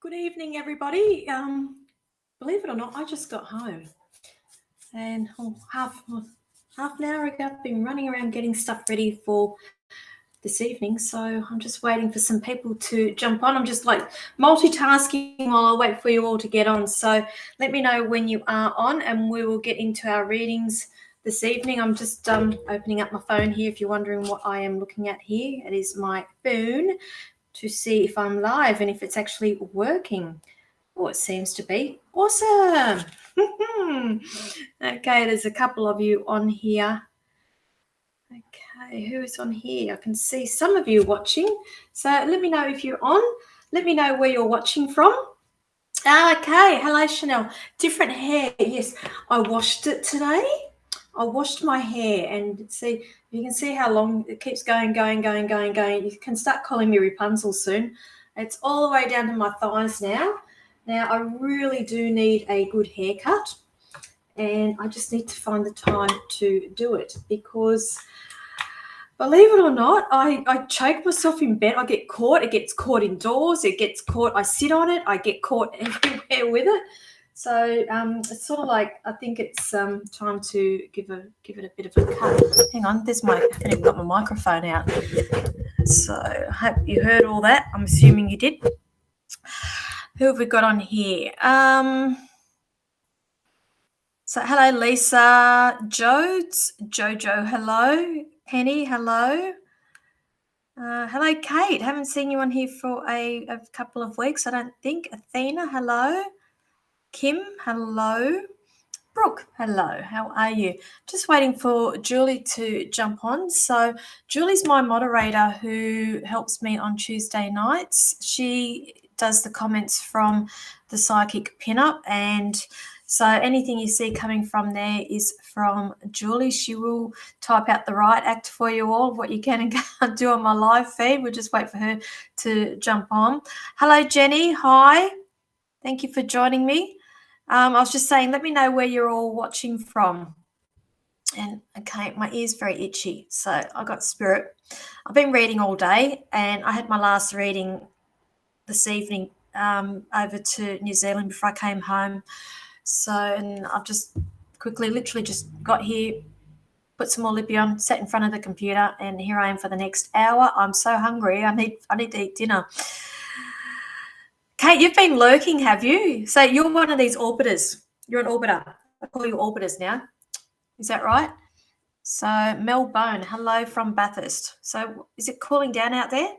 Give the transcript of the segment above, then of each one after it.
Good evening, everybody. Believe it or not, I just got home, and half an hour ago, I've been running around getting stuff ready for this evening. So I'm just waiting for some people to jump on. I'm just like multitasking while I wait for you all to get on. So let me know when you are on, and we will get into our readings this evening. I'm just opening up my phone here. If you're wondering what I am looking at here, it is my phone to see if I'm live and if it's actually working. Oh, it seems to be. Awesome. Okay, there's a couple of you on here. Okay, who is on here? I can see some of you watching. So let me know if you're on. Let me know where you're watching from. Okay, hello, Chanel. Different hair. Yes, I washed it today. I washed my hair, and see, you can see how long it keeps going. You can start calling me Rapunzel soon. It's all the way down to my thighs now. Now, I really do need a good haircut, and I just need to find the time to do it because, believe it or not, I choke myself in bed. I get caught. It gets caught indoors. It gets caught. I sit on it. I get caught everywhere with it. So it's sort of like, I think it's time to give it a bit of a cut. Hang on, I haven't even got my microphone out. So I hope you heard all that. I'm assuming you did. Who have we got on here? So hello, Lisa, Jojo, hello, Penny, hello. Hello, Kate. Haven't seen you on here for a couple of weeks, I don't think. Athena, hello. Kim, hello. Brooke, hello. How are you? Just waiting for Julie to jump on. So Julie's my moderator who helps me on Tuesday nights. She does the comments from the Psychic Pinup, and so anything you see coming from there is from Julie. She will type out the right act for you all, what you can and can't do on my live feed. We'll just wait for her to jump on. Hello, Jenny. Hi. Thank you for joining me. I was just saying, let me know where you're all watching from. And okay, my ear's very itchy, so I got spirit. I've been reading all day, and I had my last reading this evening over to New Zealand before I came home. So, and I've just quickly, literally just got here, put some more lippy on, sat in front of the computer, and here I am for the next hour. I'm so hungry. I need to eat dinner. Kate, you've been lurking, have you? So you're one of these orbiters. You're an orbiter. I call you orbiters now. Is that right? So Mel Bone, hello from Bathurst. So is it cooling down out there?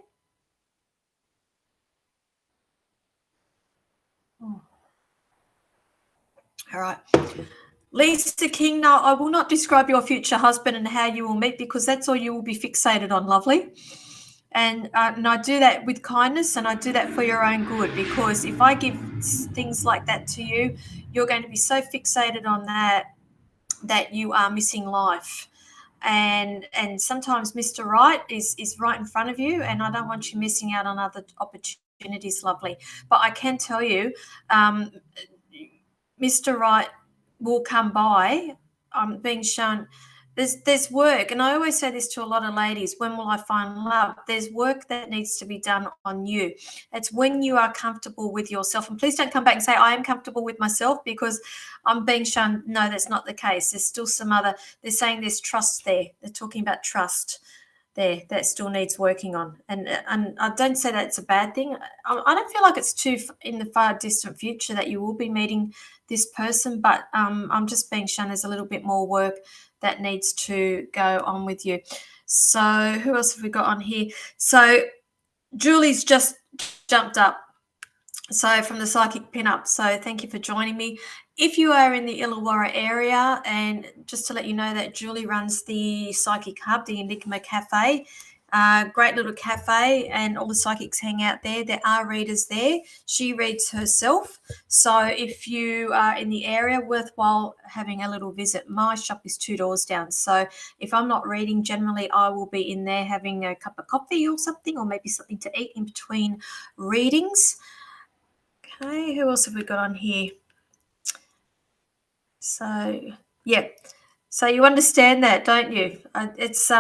Oh. All right. Lisa King, no, I will not describe your future husband and how you will meet, because that's all you will be fixated on, lovely. And I do that with kindness, and I do that for your own good, because if I give things like that to you, you're going to be so fixated on that you are missing life. And sometimes Mr. Right is right in front of you, and I don't want you missing out on other opportunities, lovely. But I can tell you, Mr. Right will come by. I'm being shown there's work, and I always say this to a lot of ladies: when will I find love? There's work that needs to be done on you. It's when you are comfortable with yourself. And please don't come back and say I am comfortable with myself, because I'm being shown no, that's not the case. There's still some other. They're saying there's trust there. They're talking about trust there that still needs working on. And I don't say that it's a bad thing. I don't feel like it's too in the far distant future that you will be meeting this person, but I'm just being shown there's a little bit more work that needs to go on with you. So who else have we got on here? So Julie's just jumped up. So from the Psychic Pinup. So thank you for joining me. If you are in the Illawarra area, and just to let you know that Julie runs the Psychic Hub, the Enigma Cafe, great little cafe, and all the psychics hang out there. There are readers there. She reads herself. So if you are in the area, worthwhile having a little visit. My shop is 2 doors down. So if I'm not reading, generally I will be in there having a cup of coffee or something, or maybe something to eat in between readings. Okay, who else have we got on here? So yeah, so you understand that, don't you? It's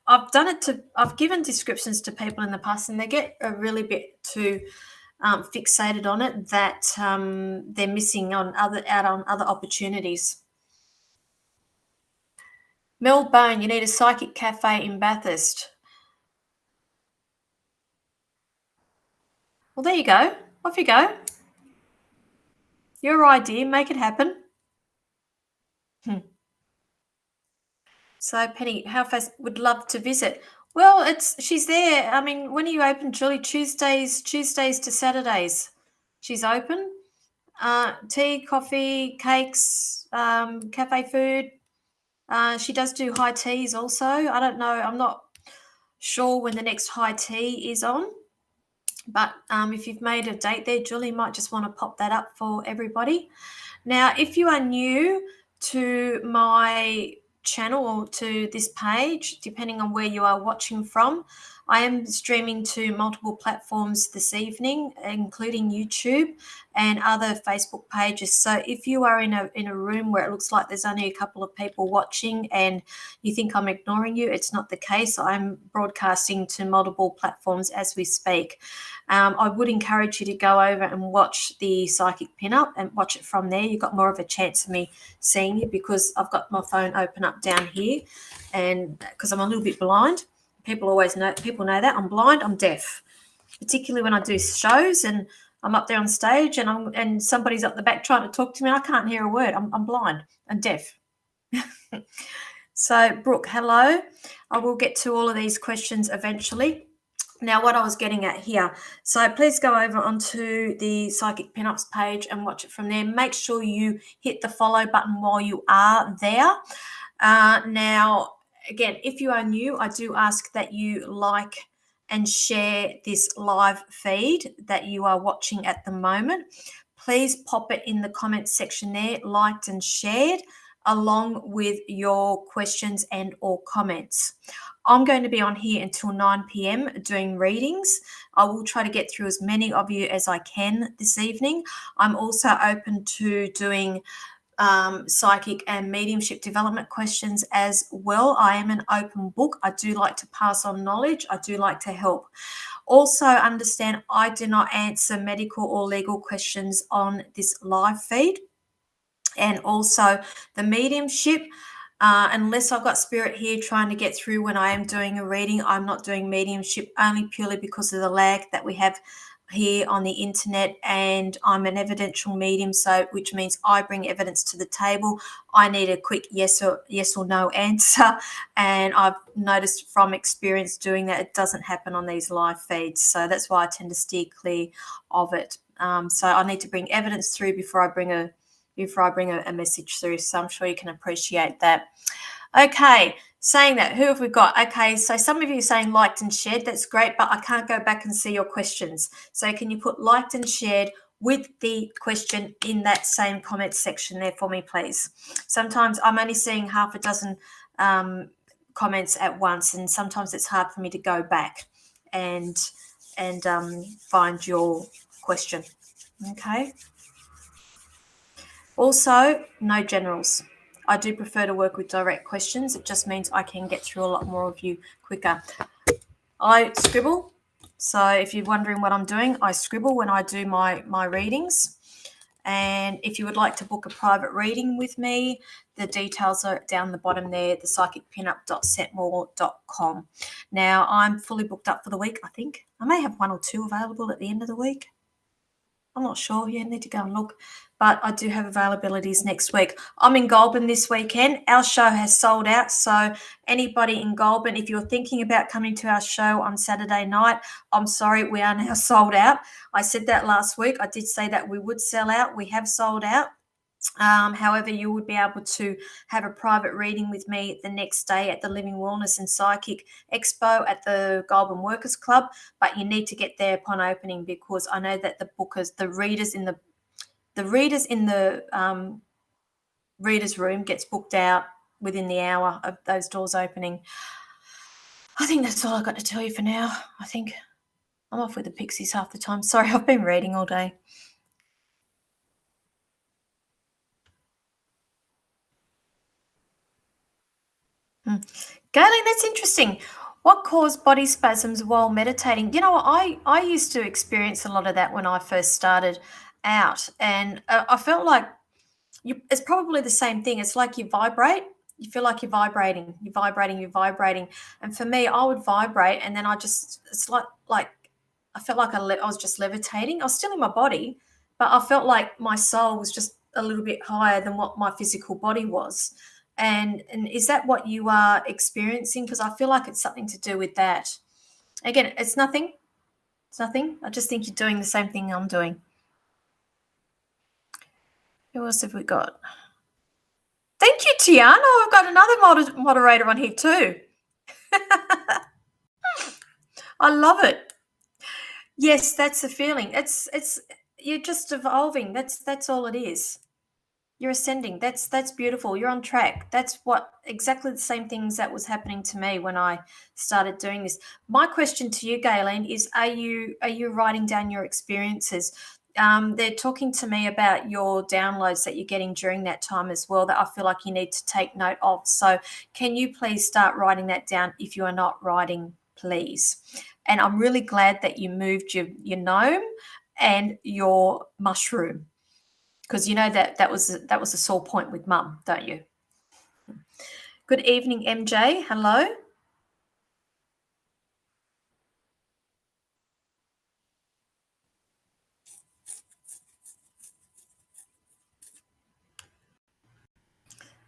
I've done it to. I've given descriptions to people in the past, and they get a really bit too fixated on it that they're missing out on other opportunities. Mel Bone, you need a psychic cafe in Bathurst. Well, there you go. Off you go. Your idea, make it happen. So, Penny, how fast would love to visit? Well, she's there. I mean, when are you open, Julie? Tuesdays to Saturdays. She's open. Tea, coffee, cakes, cafe food. She does do high teas also. I don't know. I'm not sure when the next high tea is on. But if you've made a date there, Julie might just want to pop that up for everybody. Now, if you are new to my channel or to this page, depending on where you are watching from, I am streaming to multiple platforms this evening, including YouTube and other Facebook pages. So if you are in a room where it looks like there's only a couple of people watching and you think I'm ignoring you, it's not the case. I'm broadcasting to multiple platforms as we speak. I would encourage you to go over and watch the Psychic Pinup and watch it from there. You've got more of a chance of me seeing you because I've got my phone open up down here, and because I'm a little bit blind. People know that I'm blind, I'm deaf, particularly when I do shows and I'm up there on stage and somebody's up the back trying to talk to me. I can't hear a word. I'm blind and deaf. So, Brooke, hello. I will get to all of these questions eventually. Now, what I was getting at here, so please go over onto the Psychic Pinups page and watch it from there. Make sure you hit the follow button while you are there. Now, again, if you are new, I do ask that you like and share this live feed that you are watching at the moment. Please pop it in the comments section there, liked and shared, along with your questions and or comments. I'm going to be on here until 9 p.m. doing readings. I will try to get through as many of you as I can this evening. I'm also open to doing psychic and mediumship development questions as well. I am an open book. I do like to pass on knowledge. I do like to help. Also understand I do not answer medical or legal questions on this live feed. And also the mediumship, unless I've got spirit here trying to get through when I am doing a reading, I'm not doing mediumship only purely because of the lag that we have here on the internet, and I'm an evidential medium, so which means I bring evidence to the table. I need a quick yes or no answer, and I've noticed from experience doing that it doesn't happen on these live feeds, so that's why I tend to steer clear of it. So I need to bring evidence through before I bring a message through. So I'm sure you can appreciate that. Okay, saying that, who have we got? Okay, so some of you are saying liked and shared. That's great, but I can't go back and see your questions. So can you put liked and shared with the question in that same comment section there for me, please? Sometimes I'm only seeing half a dozen comments at once, and sometimes it's hard for me to go back and find your question. Okay. Also, no generals. I do prefer to work with direct questions. It just means I can get through a lot more of you quicker. I scribble. So if you're wondering what I'm doing, I scribble when I do my readings. And if you would like to book a private reading with me, the details are down the bottom there, the psychicpinup.setmore.com. Now, I'm fully booked up for the week, I think. I may have one or two available at the end of the week. I'm not sure. Yeah, need to go and look. But I do have availabilities next week. I'm in Goulburn this weekend. Our show has sold out. So anybody in Goulburn, if you're thinking about coming to our show on Saturday night, I'm sorry, we are now sold out. I said that last week. I did say that we would sell out. We have sold out. However, you would be able to have a private reading with me the next day at the Living Wellness and Psychic Expo at the Goulburn Workers Club, but you need to get there upon opening because I know that the readers in the readers room gets booked out within the hour of those doors opening. I think that's all I've got to tell you for now. I think I'm off with the pixies half the time. Sorry, I've been reading all day. Galen, that's interesting. What caused body spasms while meditating? You know, I used to experience a lot of that when I first started out, and I felt like it's probably the same thing. It's like you vibrate. You feel like you're vibrating. You're vibrating. You're vibrating. And for me, I would vibrate, and then it's like I felt like I was just levitating. I was still in my body, but I felt like my soul was just a little bit higher than what my physical body was. And is that what you are experiencing? Because I feel like it's something to do with that. Again, it's nothing. It's nothing. I just think you're doing the same thing I'm doing. Who else have we got? Thank you, Tiana. I've got another moderator on here too. I love it. Yes, that's the feeling. It's you're just evolving. That's all it is. You're ascending. That's beautiful. You're on track. That's what exactly the same things that was happening to me when I started doing this. My question to you, Galen, is: Are you writing down your experiences? They're talking to me about your downloads that you're getting during that time as well. That I feel like you need to take note of. So, can you please start writing that down if you are not writing, please? And I'm really glad that you moved your gnome and your mushroom, because you know that was a sore point with mum, don't you? Good evening, MJ. Hello.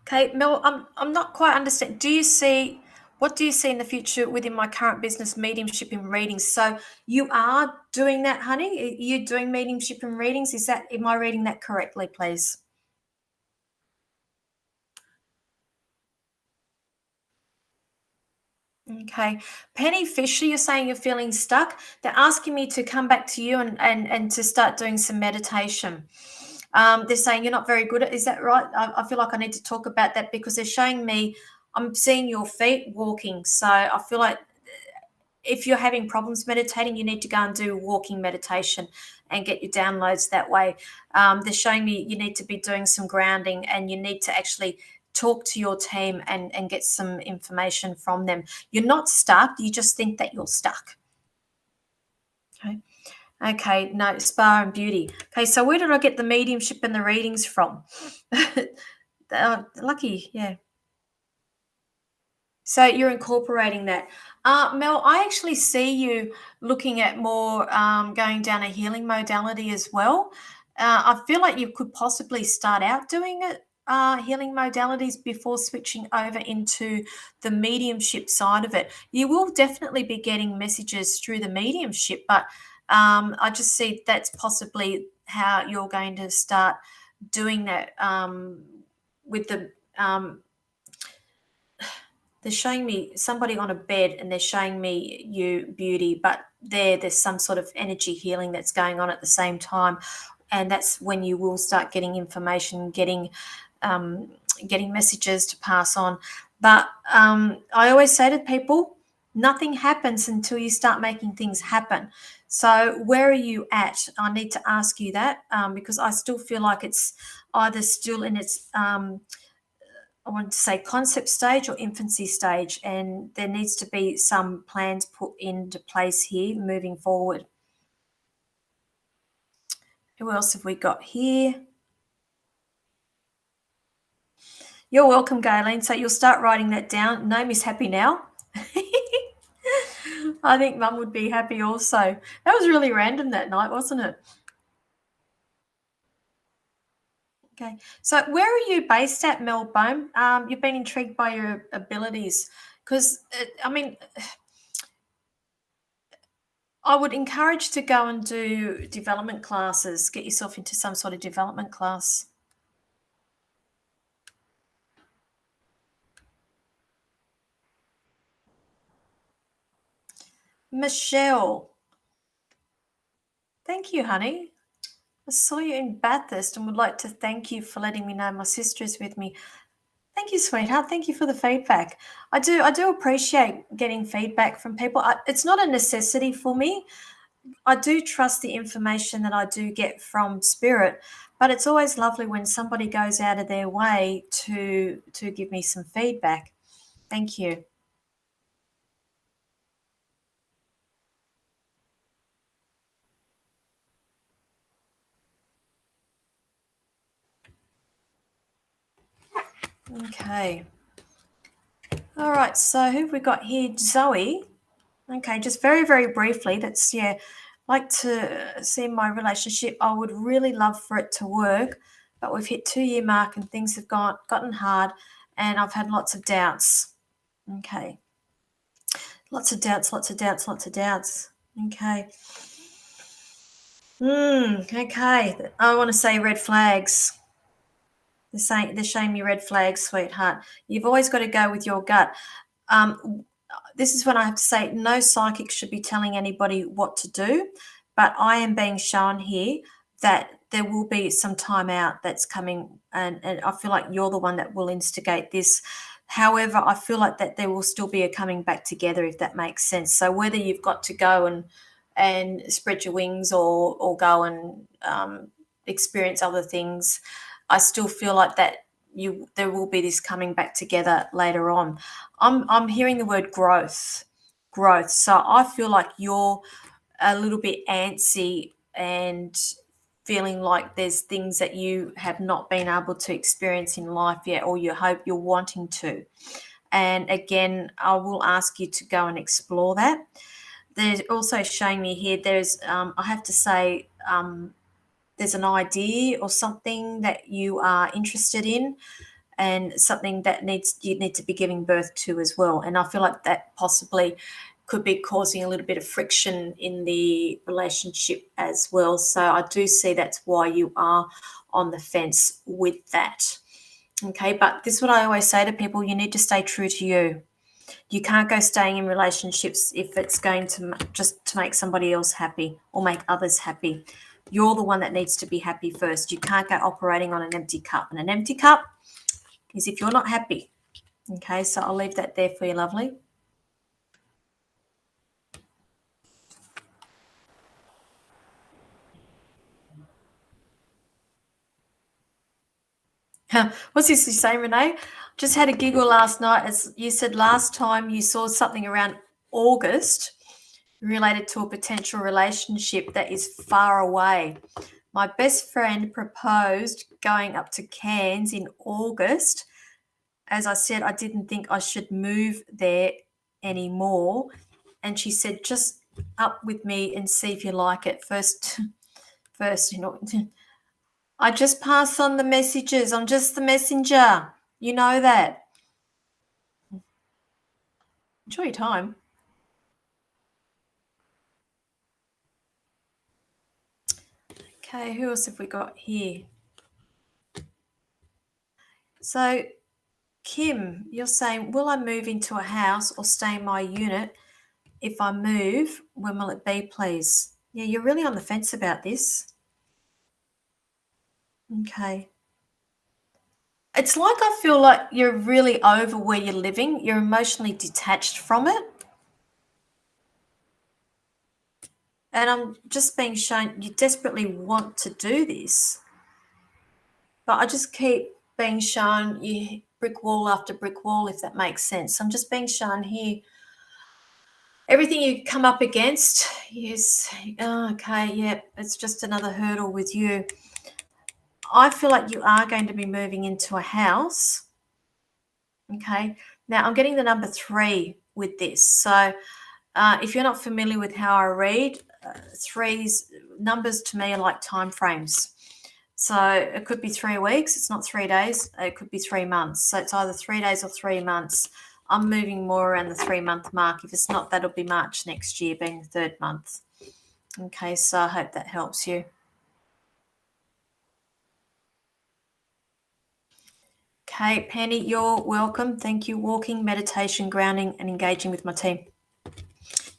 Okay, Mel, I'm not quite understand. What do you see in the future within my current business, mediumship and readings? So you are doing that, honey? Are you doing mediumship and readings? Am I reading that correctly, please? Okay. Penny Fisher, you're saying you're feeling stuck. They're asking me to come back to you and to start doing some meditation. They're saying you're not very good at. Is that right? I feel like I need to talk about that because they're showing me. I'm seeing your feet walking. So I feel like if you're having problems meditating, you need to go and do walking meditation and get your downloads that way. They're showing me you need to be doing some grounding and you need to actually talk to your team and get some information from them. You're not stuck. You just think that you're stuck. Okay. Okay. No, spa and beauty. Okay. So where did I get the mediumship and the readings from? Lucky. Yeah. So you're incorporating that. Mel, I actually see you looking at more going down a healing modality as well. I feel like you could possibly start out doing it, healing modalities before switching over into the mediumship side of it. You will definitely be getting messages through the mediumship, but I just see that's possibly how you're going to start doing that with the they're showing me somebody on a bed and they're showing me you beauty, but there's some sort of energy healing that's going on at the same time. And that's when you will start getting information, um, getting messages to pass on. But I always say to people, nothing happens until you start making things happen. So where are you at? I need to ask you that because I still feel like it's either still in its I want to say concept stage or infancy stage, and there needs to be some plans put into place here moving forward. Who else have we got here? You're welcome, Galen. So you'll start writing that down. Naomi's happy now. I think Mum would be happy also. That was really random that night, wasn't it? Okay. So where are you based at, Melbourne? You've been intrigued by your abilities because, I mean, I would encourage to go and do development classes, get yourself into some sort of development class. Michelle, thank you, honey. I saw you in Bathurst and would like to thank you for letting me know my sister is with me. Thank you, sweetheart. Thank you for the feedback. I do appreciate getting feedback from people. It's not a necessity for me. I do trust the information that I do get from spirit, but it's always lovely when somebody goes out of their way to give me some feedback. Thank you. Okay. All right, so who have we got here? Zoe. Okay, just very, very briefly, that's, yeah, like to see my relationship. I would really love for it to work, but we've hit 2-year mark and things have gotten hard and I've had lots of doubts. Okay. Lots of doubts, lots of doubts, lots of doubts. Okay. Okay. I want to say red flags. They're showing me red flags, sweetheart. You've always got to go with your gut. This is when I have to say no psychic should be telling anybody what to do, but I am being shown here that there will be some time out that's coming, and I feel like you're the one that will instigate this. However, I feel like that there will still be a coming back together, if that makes sense. So whether you've got to go and spread your wings or go and experience other things, I still feel like that there will be this coming back together later on. I'm hearing the word growth. So I feel like you're a little bit antsy and feeling like there's things that you have not been able to experience in life yet, or you hope you're wanting to. And again, I will ask you to go and explore that. There's also showing me here, I have to say, there's an idea or something that you are interested in, and something that you need to be giving birth to as well. And I feel like that possibly could be causing a little bit of friction in the relationship as well. So I do see that's why you are on the fence with that. Okay, but this is what I always say to people: you need to stay true to you. You can't go staying in relationships if it's going to just to make somebody else happy or make others happy. You're the one that needs to be happy first. You can't go operating on an empty cup. And an empty cup is if you're not happy. Okay, so I'll leave that there for you, lovely. What's this you say, Renee? Just had a giggle last night as you said last time you saw something around August related to a potential relationship that is far away. My best friend proposed going up to Cairns in August. As I said, I didn't think I should move there anymore. And she said, just up with me and see if you like it. First, I just pass on the messages. I'm just the messenger. You know that. Enjoy your time. Okay, who else have we got here? So, Kim, you're saying, will I move into a house or stay in my unit? If I move, when will it be, please? Yeah, you're really on the fence about this. Okay. It's like I feel like you're really over where you're living. You're emotionally detached from it. And I'm just being shown you desperately want to do this. But I just keep being shown you brick wall after brick wall, if that makes sense. I'm just being shown here. Everything you come up against is, okay, yeah, it's just another hurdle with you. I feel like you are going to be moving into a house. Okay. Now I'm getting the number 3 with this. So if you're not familiar with how I read, threes numbers to me are like time frames. So it could be 3 weeks. It's not 3 days. It could be 3 months. So it's either 3 days or 3 months. I'm moving more around the 3-month mark. If it's not, that'll be March next year, being the 3rd month. Okay, so I hope that helps you. Okay, Penny, you're welcome. Thank you. Walking, meditation, grounding, and engaging with my team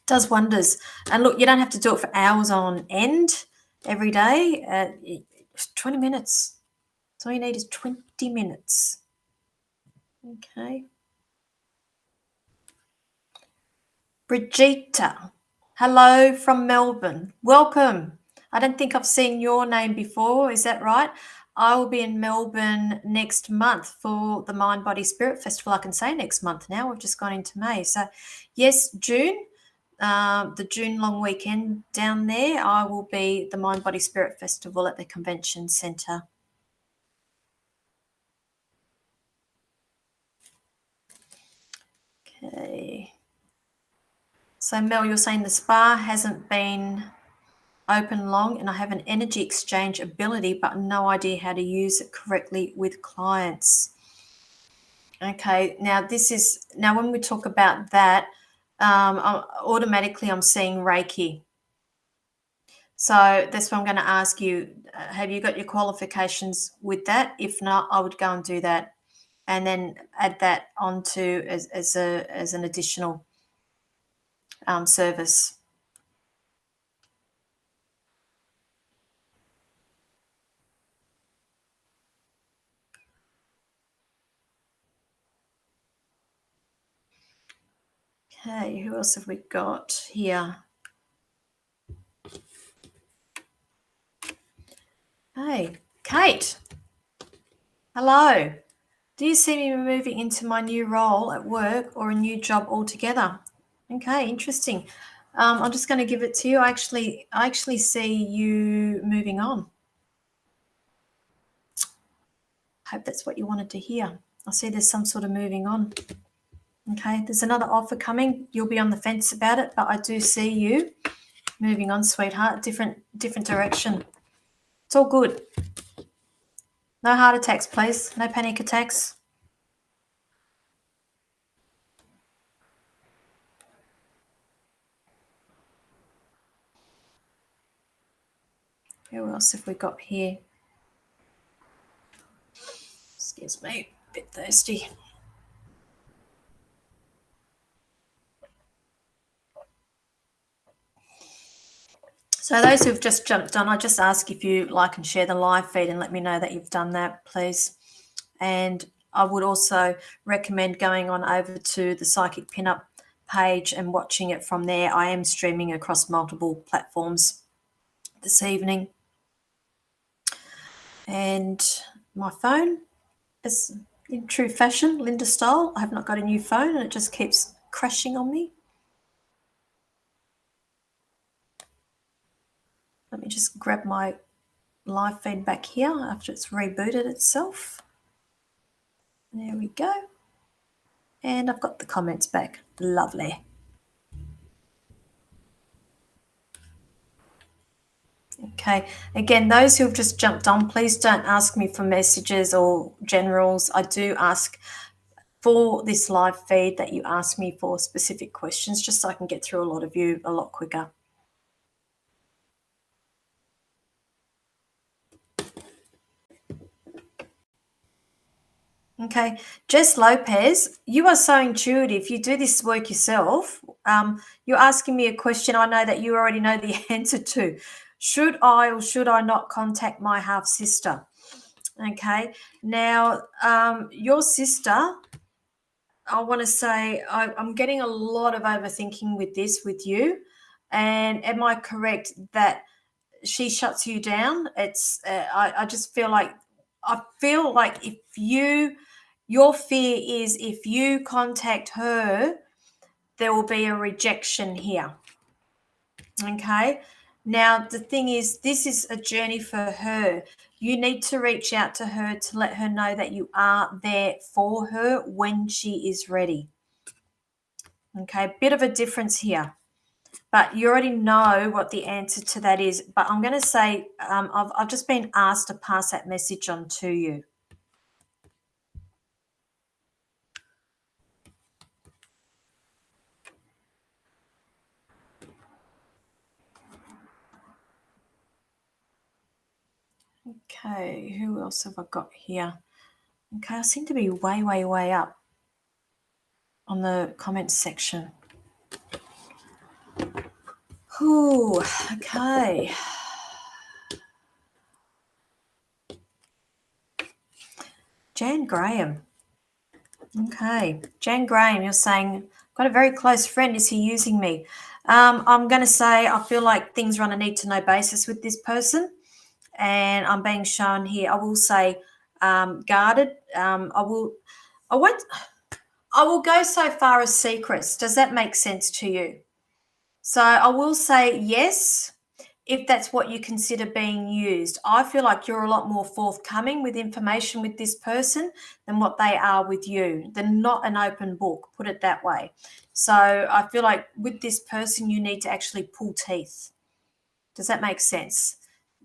does wonders. And look, you don't have to do it for hours on end every day. 20 minutes. That's all you need is 20 minutes. Okay. Brigitte, hello from Melbourne. Welcome. I don't think I've seen your name before. Is that right? I will be in Melbourne next month for the Mind, Body, Spirit Festival. I can say next month now. We've just gone into May. So, yes, June, the June long weekend down there, I will be the Mind, Body, Spirit Festival at the Convention Centre. Okay. So Mel, you're saying the spa hasn't been open long and I have an energy exchange ability, but no idea how to use it correctly with clients. Okay, now when we talk about that, automatically I'm seeing Reiki. So that's what I'm going to ask you. Have you got your qualifications with that? If not, I would go and do that, and then add that onto as an additional service. Okay, who else have we got here? Hey, Kate. Hello. Do you see me moving into my new role at work or a new job altogether? Okay, interesting. I'm just going to give it to you. I actually see you moving on. Hope that's what you wanted to hear. I see there's some sort of moving on. Okay, there's another offer coming. You'll be on the fence about it, but I do see you moving on, sweetheart. Different direction. It's all good. No heart attacks, please. No panic attacks. Who else have we got here? Excuse me, a bit thirsty. So those who've just jumped on, I just ask if you like and share the live feed and let me know that you've done that, please. And I would also recommend going on over to the Psychic Pinup page and watching it from there. I am streaming across multiple platforms this evening. And my phone is in true fashion, Linda style. I have not got a new phone and it just keeps crashing on me. Let me just grab my live feed back here after it's rebooted itself. There we go. And I've got the comments back. Lovely. Okay. Again, those who have just jumped on, please don't ask me for messages or generals. I do ask for this live feed that you ask me for specific questions, just so I can get through a lot of you a lot quicker. Okay, Jess Lopez, you are so intuitive. You do this work yourself. You're asking me a question I know that you already know the answer to. Should I or should I not contact my half sister? Okay, now your sister, I want to say I'm getting a lot of overthinking with this with you. And am I correct that she shuts you down? I just feel like if your fear is if you contact her, there will be a rejection here. Okay. Now, the thing is, this is a journey for her. You need to reach out to her to let her know that you are there for her when she is ready. Okay. Bit of a difference here. But you already know what the answer to that is. But I'm going to say I've just been asked to pass that message on to you. Okay, who else have I got here? Okay, I seem to be way, way, way up on the comments section. Ooh, okay. Jan Graham. Okay, Jan Graham, you're saying, got a very close friend. Is he using me? I'm going to say I feel like things are on a need-to-know basis with this person. And I'm being shown here. I will say guarded. I will go so far as secrets. Does that make sense to you? So I will say yes, if that's what you consider being used. I feel like you're a lot more forthcoming with information with this person than what they are with you. They're not an open book, put it that way. So I feel like with this person, you need to actually pull teeth. Does that make sense?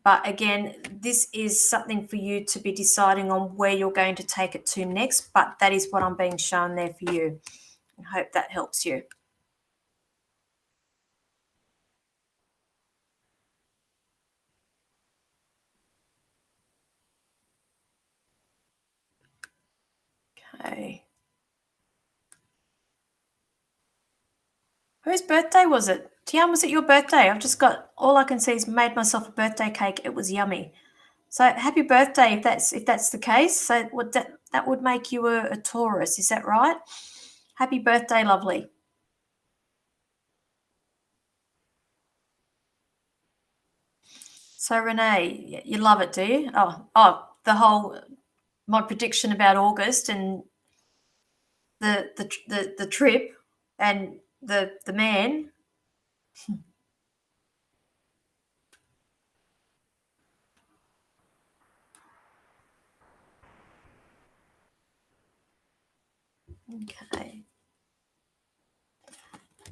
But again, this is something for you to be deciding on where you're going to take it to next. But that is what I'm being shown there for you. I hope that helps you. Okay. Whose birthday was it? Tian, was it your birthday? I've just got all I can see is made myself a birthday cake. It was yummy. So happy birthday if that's the case. So what that would make you a Taurus, is that right? Happy birthday, lovely. So Renee, you love it, do you? Oh, the whole my prediction about August and the trip and the man. Okay.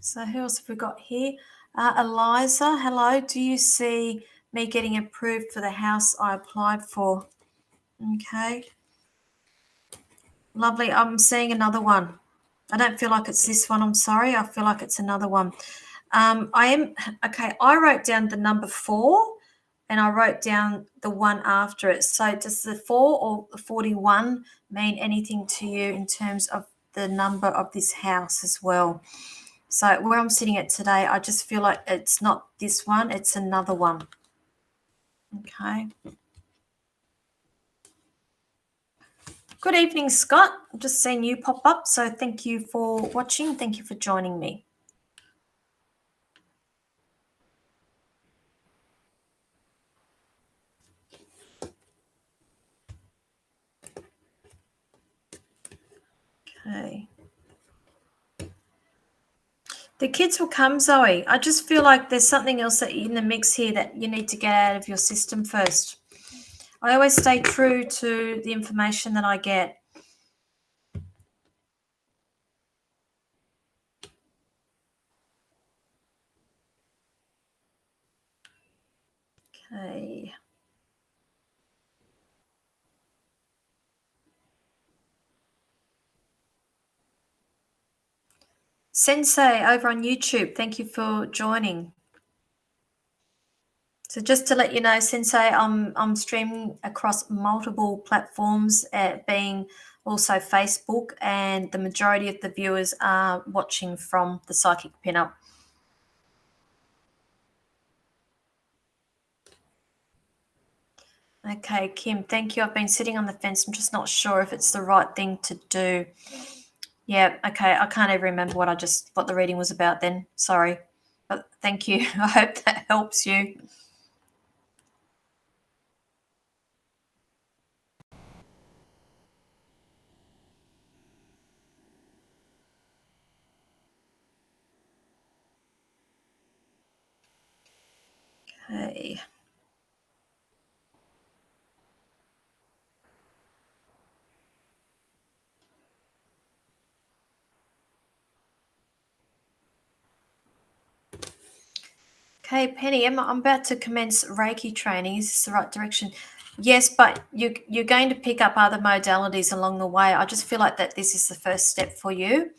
So who else have we got here? Eliza, hello. Do you see me getting approved for the house I applied for? Okay. Lovely. I'm seeing another one. I don't feel like it's this one. I'm sorry. I feel like it's another one. I am okay. I wrote down the number 4 and I wrote down the one after it. So does the 4 or the 41 mean anything to you in terms of the number of this house as well? So where I'm sitting at today, I just feel like it's not this one, it's another one. Okay. Good evening, Scott. I've just seen you pop up. So thank you for watching. Thank you for joining me. Okay. The kids will come, Zoe. I just feel like there's something else that in the mix here that you need to get out of your system first. I always stay true to the information that I get. Okay. Sensei over on YouTube, thank you for joining. So just to let you know, Sensei, I'm streaming across multiple platforms, being also Facebook, and the majority of the viewers are watching from the Psychic Pinup. Okay, Kim, thank you. I've been sitting on the fence. I'm just not sure if it's the right thing to do. Yeah, okay. I can't even remember what the reading was about then. Sorry. But thank you. I hope that helps you. Okay. Okay, Penny, I'm about to commence Reiki training. Is this the right direction? Yes, but you're going to pick up other modalities along the way. I just feel like that this is the first step for you,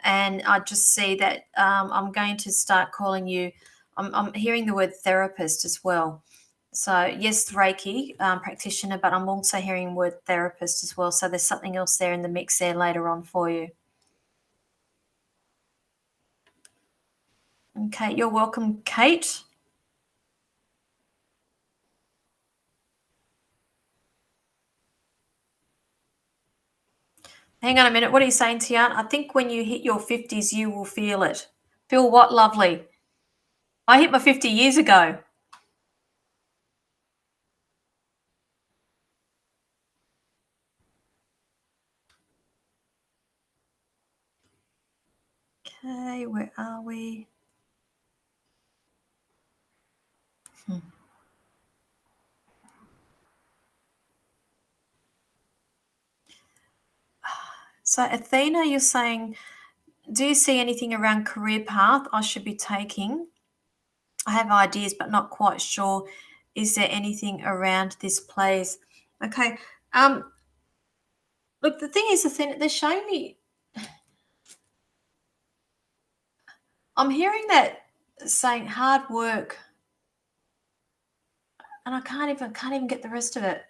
and I just see that I'm going to start calling you. I'm hearing the word therapist as well. So yes, Reiki practitioner, but I'm also hearing the word therapist as well. So there's something else there in the mix there later on for you. Okay, you're welcome, Kate. Hang on a minute. What are you saying, Tian? I think when you hit your 50s, you will feel it. Feel what, lovely? I hit my 50 years ago. Okay, where are we? Hmm. So Athena, you're saying, do you see anything around career path I should be taking? I have ideas, but not quite sure. Is there anything around this place? Okay. Um, Look, the thing is, Athena, they're showing me. I'm hearing that saying hard work, and I can't even get the rest of it.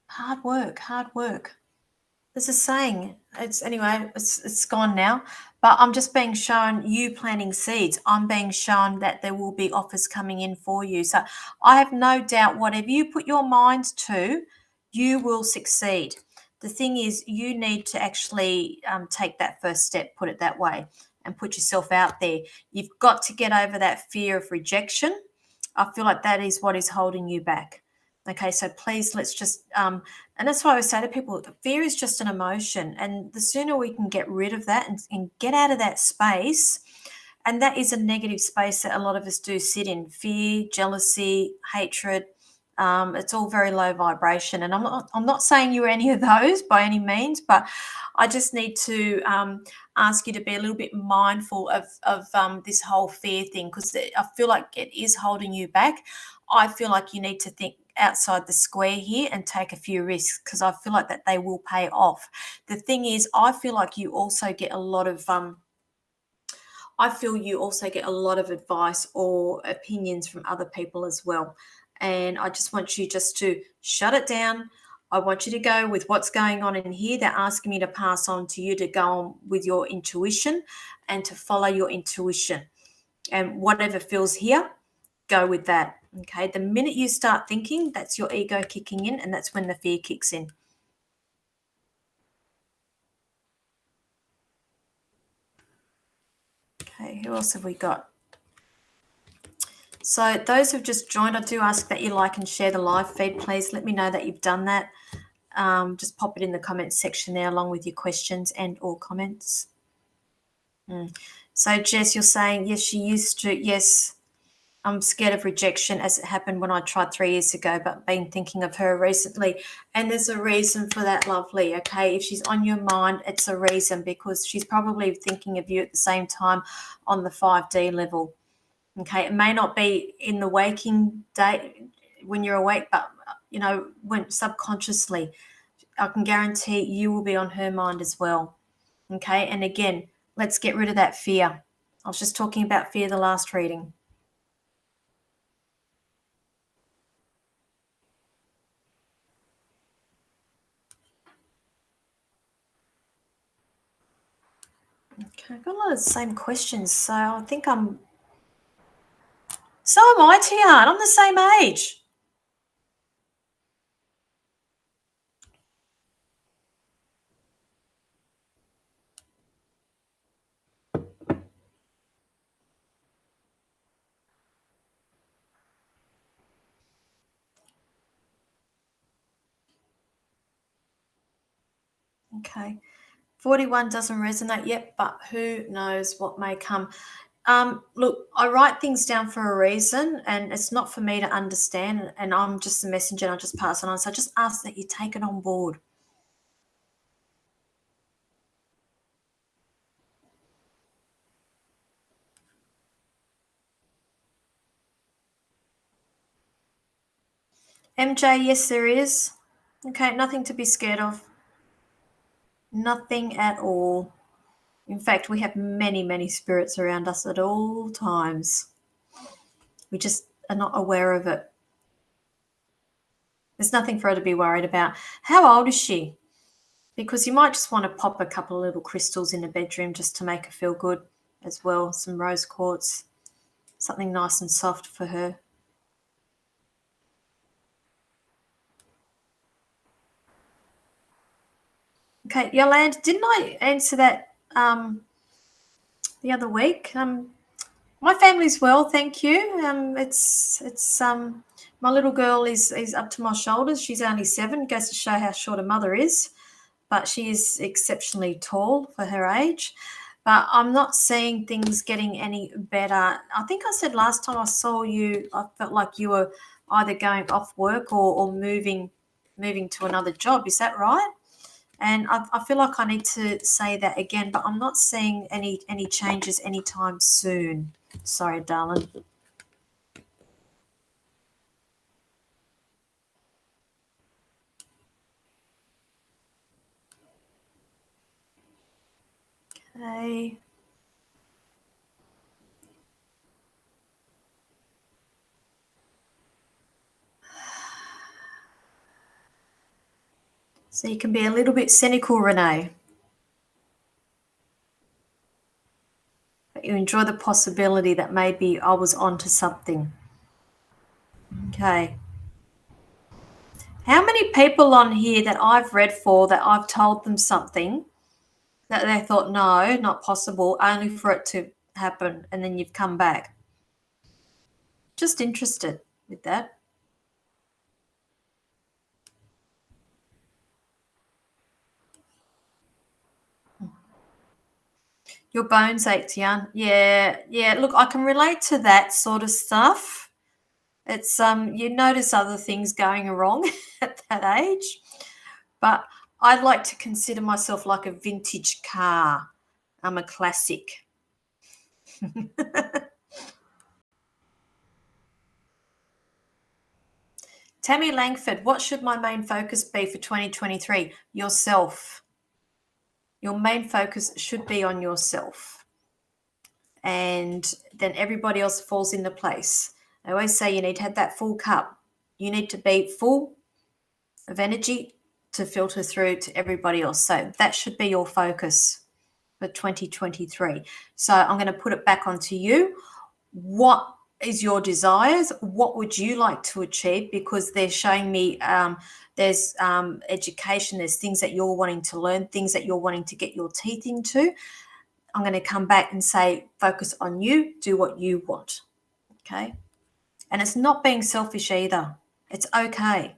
Hard work, hard work. There's a saying. It's gone now. But I'm just being shown you planting seeds. I'm being shown that there will be offers coming in for you. So I have no doubt whatever you put your mind to, you will succeed. The thing is, you need to actually take that first step, put it that way, and put yourself out there. You've got to get over that fear of rejection. I feel like that is what is holding you back. Okay, so please let's just and that's why I always say to people, fear is just an emotion. And the sooner we can get rid of that and get out of that space, and that is a negative space that a lot of us do sit in: fear, jealousy, hatred. It's all very low vibration. And I'm not saying you're any of those by any means, but I just need to ask you to be a little bit mindful of this whole fear thing, because I feel like it is holding you back. I feel like you need to think outside the square here and take a few risks, because I feel like that they will pay off. The thing is, I feel like you also get a lot of I feel you also get a lot of advice or opinions from other people as well. And I just want you just to shut it down. I want you to go with what's going on in here. They're asking me to pass on to you to go on with your intuition and to follow your intuition. And whatever feels here, go with that. Okay. The minute you start thinking, that's your ego kicking in, and that's when the fear kicks in. Okay. Who else have we got? So those who've just joined, I do ask that you like and share the live feed. Please let me know that you've done that. Just pop it in the comments section there along with your questions and or comments. So Jess, you're saying, yes, she used to. Yes, I'm scared of rejection as it happened when I tried 3 years ago, but been thinking of her recently. And there's a reason for that, lovely. Okay. If she's on your mind, it's a reason, because she's probably thinking of you at the same time on the 5D level. Okay. It may not be in the waking day when you're awake, but when subconsciously, I can guarantee you will be on her mind as well. Okay. And again, let's get rid of that fear. I was just talking about fear the last reading. Okay, I've got a lot of the same questions, so I think so am I, Tian. I'm the same age. Okay. 41 doesn't resonate yet, but who knows what may come. Look, I write things down for a reason, and it's not for me to understand, and I'm just a messenger and I just pass it on. So I just ask that you take it on board. MJ, yes, there is. Okay, nothing to be scared of. Nothing at all. In fact, we have many, many spirits around us at all times. We just are not aware of it. There's nothing for her to be worried about. How old is she? Because you might just want to pop a couple of little crystals in the bedroom just to make her feel good as well. Some rose quartz, something nice and soft for her. Okay, Yolande, didn't I answer that the other week? My family's well, thank you. It's my little girl is up to my shoulders. She's only 7. Goes to show how short a mother is, but she is exceptionally tall for her age. but I'm not seeing things getting any better. I think I said last time I saw you, I felt like you were either going off work or moving to another job. Is that right? And I feel like I need to say that again, but I'm not seeing any changes anytime soon. Sorry, darling. Okay. So you can be a little bit cynical, Renee, but you enjoy the possibility that maybe I was onto something. Okay. How many people on here that I've read for that I've told them something that they thought, no, not possible, only for it to happen, and then you've come back? Just interested with that. Your bones ached, yeah. Yeah, yeah. Look, I can relate to that sort of stuff. It's you notice other things going wrong at that age. But I'd like to consider myself like a vintage car. I'm a classic. Tammy Langford, what should my main focus be for 2023? Yourself. Your main focus should be on yourself. And then everybody else falls into place. I always say you need to have that full cup. You need to be full of energy to filter through to everybody else. So that should be your focus for 2023. So I'm going to put it back onto you. What is your desires? What would you like to achieve? Because they're showing me there's education, there's things that you're wanting to learn, things that you're wanting to get your teeth into. I'm going to come back and say, focus on you, do what you want. Okay. And it's not being selfish either. It's okay.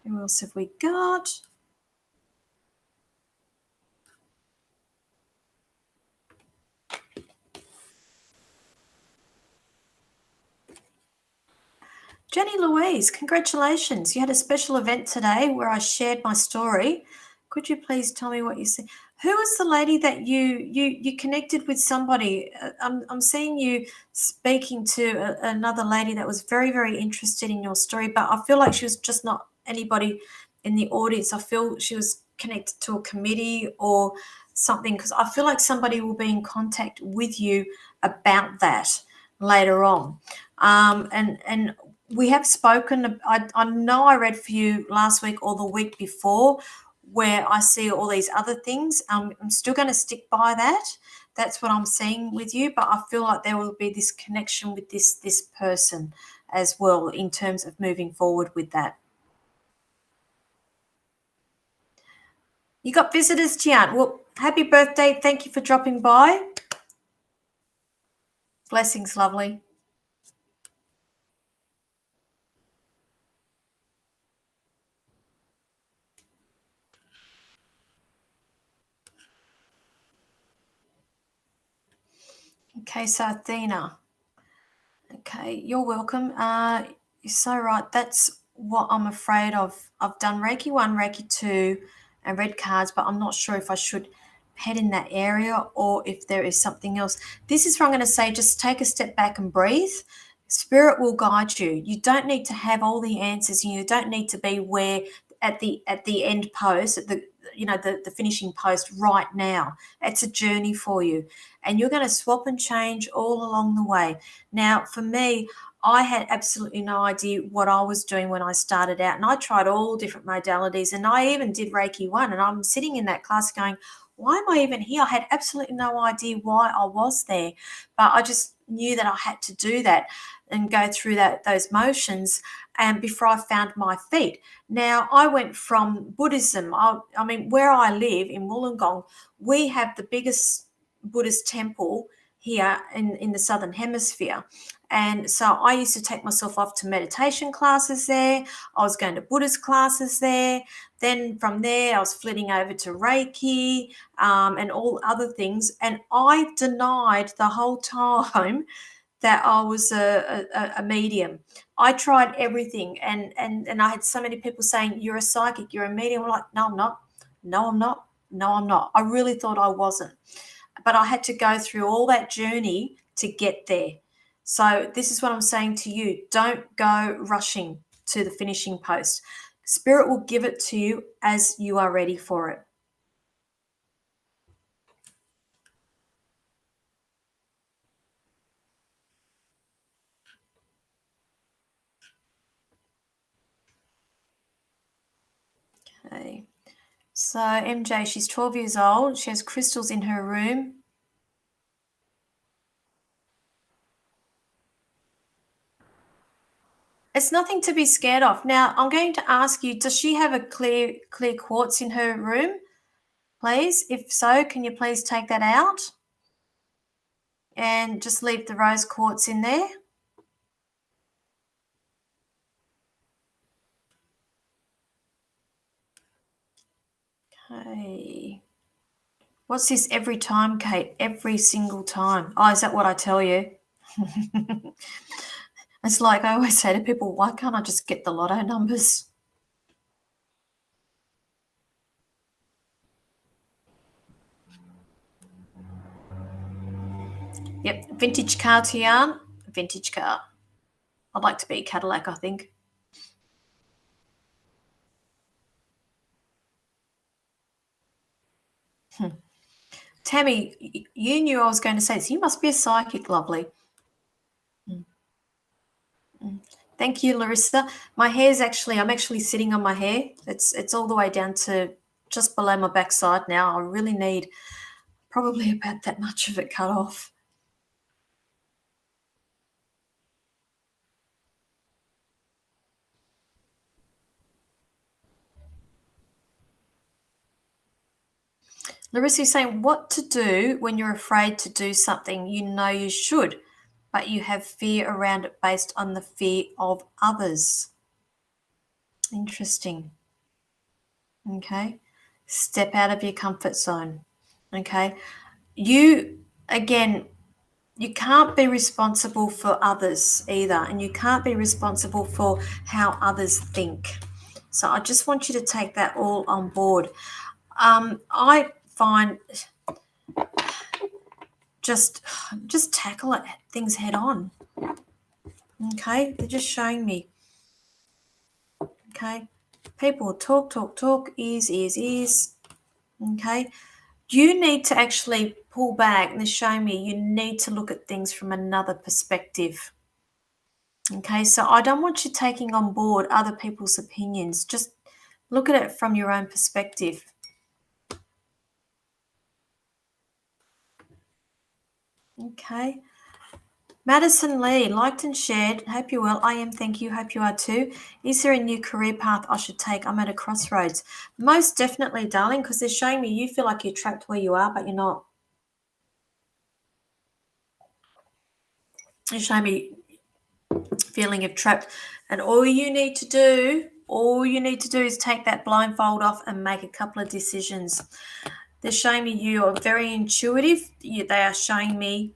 Who else have we got? Jenny Louise, congratulations. You had a special event today where I shared my story. Could you please tell me what you see? Who was the lady that you connected with somebody? I'm seeing you speaking to another lady that was very, very interested in your story, but I feel like she was just not anybody in the audience. I feel she was connected to a committee or something, because I feel like somebody will be in contact with you about that later on. And we have spoken. I know I read for you last week or the week before, where I see all these other things. I'm still going to stick by that. That's what I'm seeing with you, but I feel like there will be this connection with this person as well in terms of moving forward with that. You got visitors, Tian. Well, happy birthday. Thank you for dropping by. Blessings, lovely. Okay, so Athena. Okay, you're welcome. You're so right. That's what I'm afraid of. I've done Reiki 1, Reiki 2, and read cards, but I'm not sure if I should head in that area or if there is something else. This is where I'm going to say just take a step back and breathe. Spirit will guide you. You don't need to have all the answers. You don't need to be where at the end post, at the the finishing post right now. It's a journey for you, and you're going to swap and change all along the way. Now, for me, I had absolutely no idea what I was doing when I started out, and I tried all different modalities, and I even did Reiki 1, and I'm sitting in that class going, why am I even here? I had absolutely no idea why I was there, but I just knew that I had to do that and go through those motions, and before I found my feet. Now, I went from Buddhism. I mean, where I live in Wollongong, we have the biggest Buddhist temple here in the Southern Hemisphere. And so I used to take myself off to meditation classes there. I was going to Buddhist classes there. Then from there, I was flitting over to Reiki and all other things. And I denied the whole time that I was a medium. I tried everything, and I had so many people saying, "You're a psychic, you're a medium." I'm like, "No, I'm not. No, I'm not. No, I'm not." I really thought I wasn't, but I had to go through all that journey to get there. So this is what I'm saying to you: don't go rushing to the finishing post. Spirit will give it to you as you are ready for it. Okay. So MJ, she's 12 years old. She has crystals in her room. It's nothing to be scared of. Now, I'm going to ask you, does she have a clear quartz in her room, please? If so, can you please take that out and just leave the rose quartz in there? Okay. What's this every time, Kate? Every single time. Oh, is that what I tell you? It's like I always say to people, why can't I just get the lotto numbers? Yep, vintage car, Tian. Vintage car. I'd like to be a Cadillac, I think. Tammy, you knew I was going to say this. You must be a psychic, lovely. Mm, mm. Thank you, Larissa. My hair's I'm actually sitting on my hair. It's all the way down to just below my backside now. I really need probably about that much of it cut off. Larissa is saying what to do when you're afraid to do something you know you should, but you have fear around it based on the fear of others. Interesting. Okay. Step out of your comfort zone. Okay. You, again, you can't be responsible for others either, and you can't be responsible for how others think. So I just want you to take that all on board. I find just tackle it, things head on. Okay, they're just showing me. Okay, people talk, ears. Okay, you need to actually pull back, and they're showing me you need to look at things from another perspective. Okay, so I don't want you taking on board other people's opinions. Just look at it from your own perspective. Okay. Madison Lee, liked and shared. Hope you're well. I am, thank you. Hope you are too. Is there a new career path I should take? I'm at a crossroads. Most definitely, darling, because they're showing me you feel like you're trapped where you are, but you're not. They're showing me feeling of trapped. And all you need to do is take that blindfold off and make a couple of decisions. They're showing me you are very intuitive. They are showing me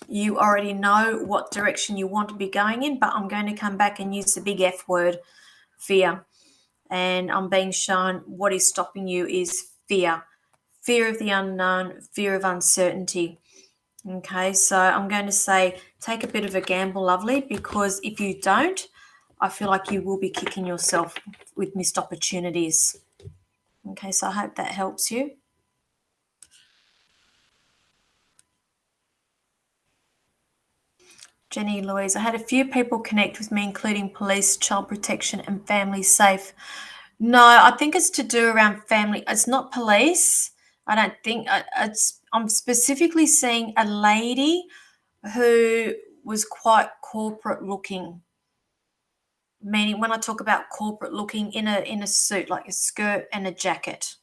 you already know what direction you want to be going in, but I'm going to come back and use the big F word, fear. And I'm being shown what is stopping you is fear. Fear of the unknown, fear of uncertainty. Okay, so I'm going to say take a bit of a gamble, lovely, because if you don't, I feel like you will be kicking yourself with missed opportunities. Okay, so I hope that helps you. Jenny Louise, I had a few people connect with me, including police, child protection, and family safe. No, I think it's to do around family. It's not police. I don't think I'm specifically seeing a lady who was quite corporate looking. Meaning when I talk about corporate looking in a suit, like a skirt and a jacket.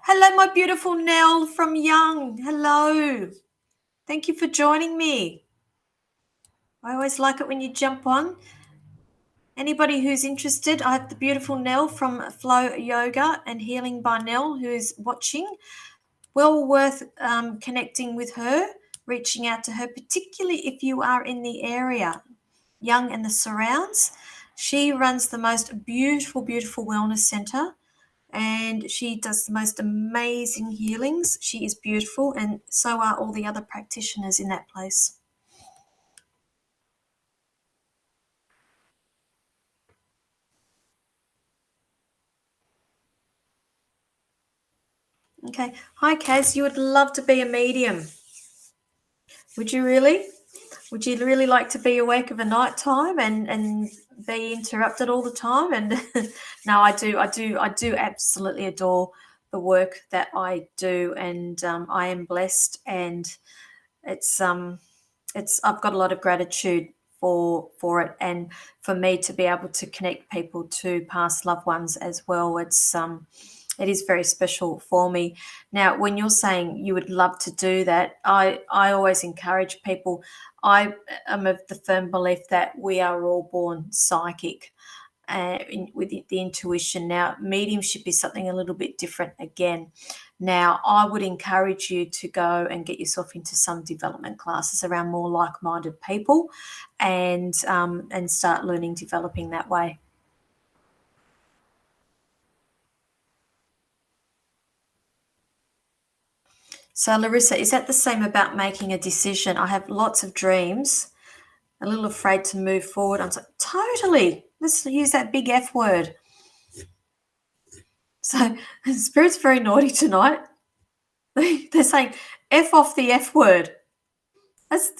Hello, my beautiful Nell from Young. Hello. Thank you for joining me. I always like it when you jump on. Anybody who's interested, I have the beautiful Nell from Flow Yoga and Healing by Nell who's watching. Well worth connecting with her, reaching out to her, particularly if you are in the area, Young and the surrounds. She runs the most beautiful, beautiful wellness centre, and she does the most amazing healings. She is beautiful, and so are all the other practitioners in that place. Okay. Hi, Kaz. You would love to be a medium. Would you really? Would you really like to be awake of a night time and be interrupted all the time? And no, I do absolutely adore the work that I do, and I am blessed, and it's I've got a lot of gratitude for it, and for me to be able to connect people to past loved ones as well. It is very special for me. Now, when you're saying you would love to do that, I always encourage people. I am of the firm belief that we are all born psychic, with the intuition. Now, mediumship is something a little bit different again. Now, I would encourage you to go and get yourself into some development classes around more like-minded people, and start learning, developing that way. So, Larissa, is that the same about making a decision? I have lots of dreams, a little afraid to move forward. I'm like, totally. Let's use that big F word. So, Spirit's very naughty tonight. They're saying, F off the F word. That's,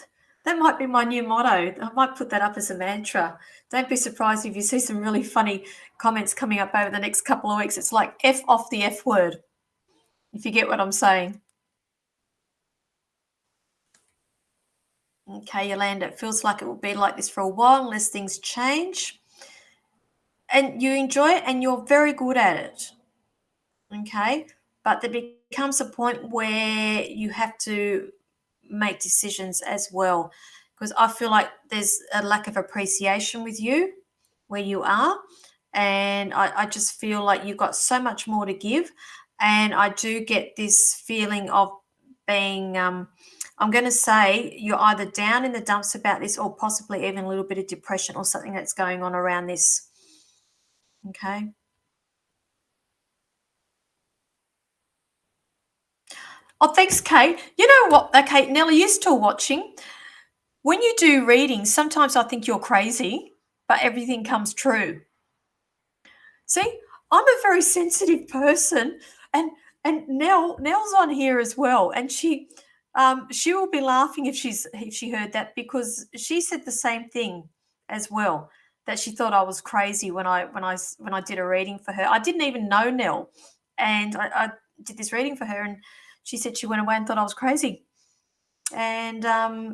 that might be my new motto. I might put that up as a mantra. Don't be surprised if you see some really funny comments coming up over the next couple of weeks. It's like F off the F word, if you get what I'm saying. Okay, Yolanda, it feels like it will be like this for a while unless things change. And you enjoy it and you're very good at it. Okay, but there becomes a point where you have to make decisions as well, because I feel like there's a lack of appreciation with you where you are, and I just feel like you've got so much more to give, and I do get this feeling of being I'm going to say you're either down in the dumps about this or possibly even a little bit of depression or something that's going on around this. Okay. Oh, thanks, Kate. You know what? Okay, Nellie, you're still watching. When you do readings, sometimes I think you're crazy, but everything comes true. See, I'm a very sensitive person, and Nell's on here as well, and she will be laughing if she heard that, because she said the same thing as well, that she thought I was crazy when I did a reading for her. I didn't even know Nell, and I did this reading for her, and she said she went away and thought I was crazy, and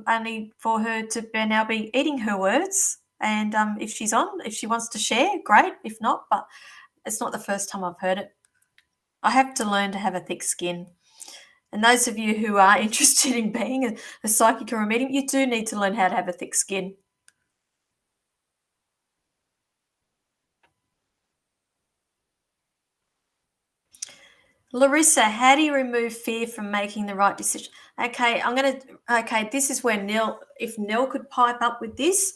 only for her to now be eating her words. And if she's on, if she wants to share, great. If not, but it's not the first time I've heard it. I have to learn to have a thick skin. And those of you who are interested in being a psychic or a medium, you do need to learn how to have a thick skin. Larissa, how do you remove fear from making the right decision? Okay, this is where Nell, if Nell could pipe up with this.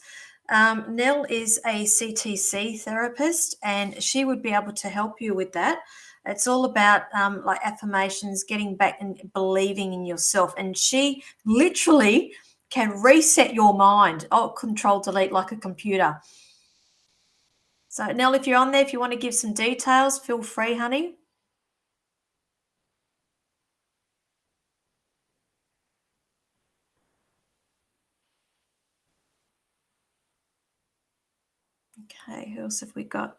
Nell is a CTC therapist, and she would be able to help you with that. It's all about like affirmations, getting back and believing in yourself. And she literally can reset your mind. Oh, control delete like a computer. So Nell, if you're on there, if you want to give some details, feel free, honey. Okay, who else have we got?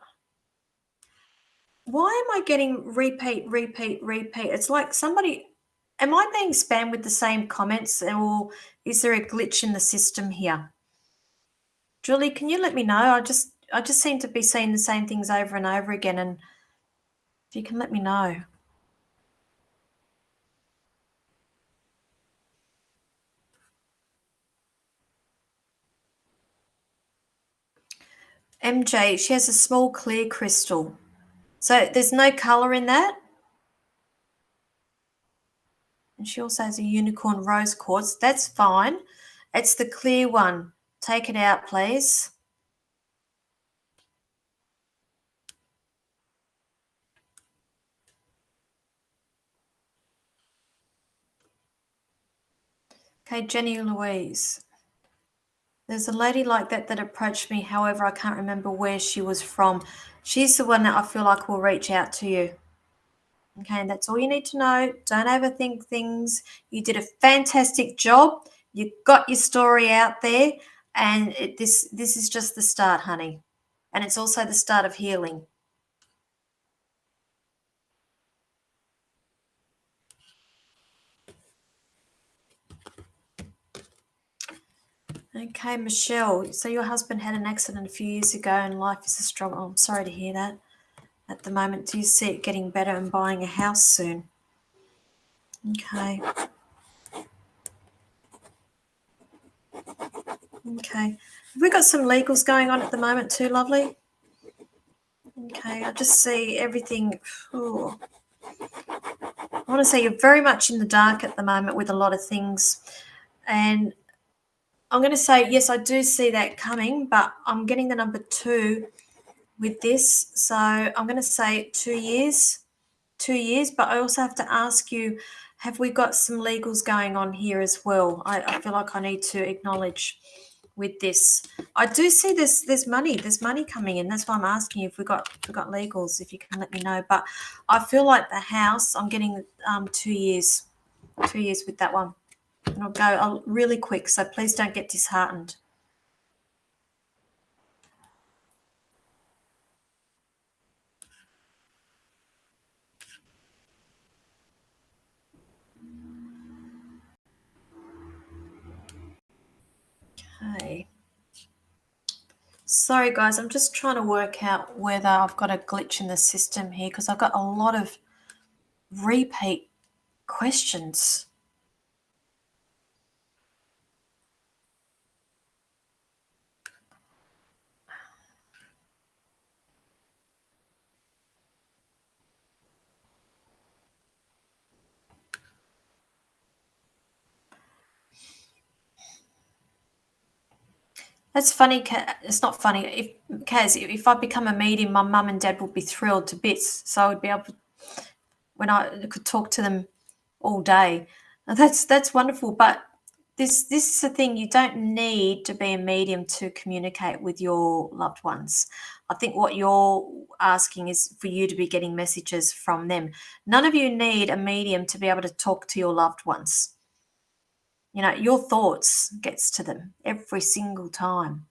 Why am I getting repeat, repeat, repeat? It's like somebody, am I being spammed with the same comments, or is there a glitch in the system here? Julie, can you let me know? I just seem to be seeing the same things over and over again, and if you can let me know. MJ, she has a small clear crystal. So there's no color in that. And she also has a unicorn rose quartz. That's fine. It's the clear one. Take it out, please. Okay, Jenny Louise. There's a lady like that that approached me. However, I can't remember where she was from. She's the one that I feel like will reach out to you. Okay, and that's all you need to know. Don't overthink things. You did a fantastic job. You got your story out there, and this is just the start, honey. And it's also the start of healing. Okay, Michelle. So your husband had an accident a few years ago, and life is a struggle. Oh, I'm sorry to hear that. At the moment, do you see it getting better and buying a house soon? Okay. Okay. Have we got some legals going on at the moment too, lovely? Okay, I just see everything. Ooh. I want to say you're very much in the dark at the moment with a lot of things. And I'm going to say, yes, I do see that coming, but I'm getting the number 2 with this. So I'm going to say 2 years. 2 years, but I also have to ask you, have we got some legals going on here as well? I feel like I need to acknowledge with this. I do see there's money coming in. That's why I'm asking you if we got legals, if you can let me know. But I feel like the house, I'm getting 2 years. 2 years with that one. And I'll go really quick, so please don't get disheartened. Okay. Sorry, guys, I'm just trying to work out whether I've got a glitch in the system here because I've got a lot of repeat questions. That's funny. It's not funny. If I become a medium, my mum and dad would be thrilled to bits. So I would be able, when I could talk to them all day. Now that's wonderful. But this is the thing. You don't need to be a medium to communicate with your loved ones. I think what you're asking is for you to be getting messages from them. None of you need a medium to be able to talk to your loved ones. You know, your thoughts gets to them every single time.